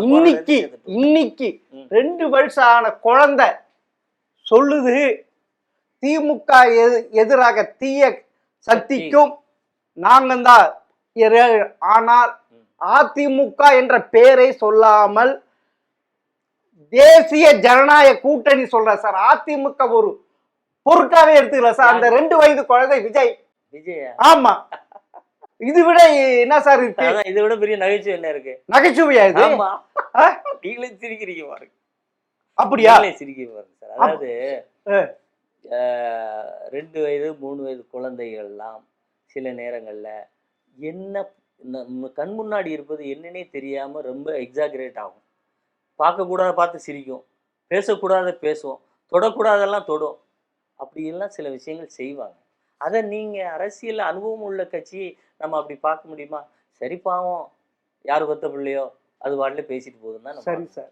இன்னைக்கு இன்னைக்கு 2 வருஷம் ஆன குழந்தை சொல்லுது திமுக எதிராக தீய சக்திக்கும் நாங்கள் தான். ஆனால் அதிமுக என்ற பெயரை சொல்லாமல் தேசிய ஜனநாயக கூட்டணி சொல்ற சார். அதிமுக ஒரு பொருட்டாவே எடுத்துக்கல சார். அந்த 2 வயது குழந்தை விஜய். ஆமா, இது விட என்ன சார் இருக்கு? இதை விட பெரிய நகைச்சுவை என்ன இருக்கு? நகைச்சுவையா இது? நீங்களே சிரிக்கிறீங்க பாருங்க. அப்படியா? சிரிக்க பாருங்க சார். அதாவது 2 வயது 3 வயது குழந்தைகள்லாம் சில நேரங்கள்ல என்ன கண் முன்னாடி இருப்பது என்னன்னே தெரியாம ரொம்ப எக்ஸாகரேட் ஆகும். பார்க்கக்கூடாத பார்த்து சிரிக்கும், பேசக்கூடாத பேசும், தொடக்கூடாதெல்லாம் தொடும். அப்படியெல்லாம் சில விஷயங்கள் செய்வாங்க. அதை நீங்க அரசியல் அனுபவம் உள்ள கட்சி நம்ம அப்படி பார்க்க முடியுமா? சரி பாவம், யாரு பத்த பிள்ளையோ அது வாட்டில் பேசிட்டு போகுதுன்னு தான். சரி சார்.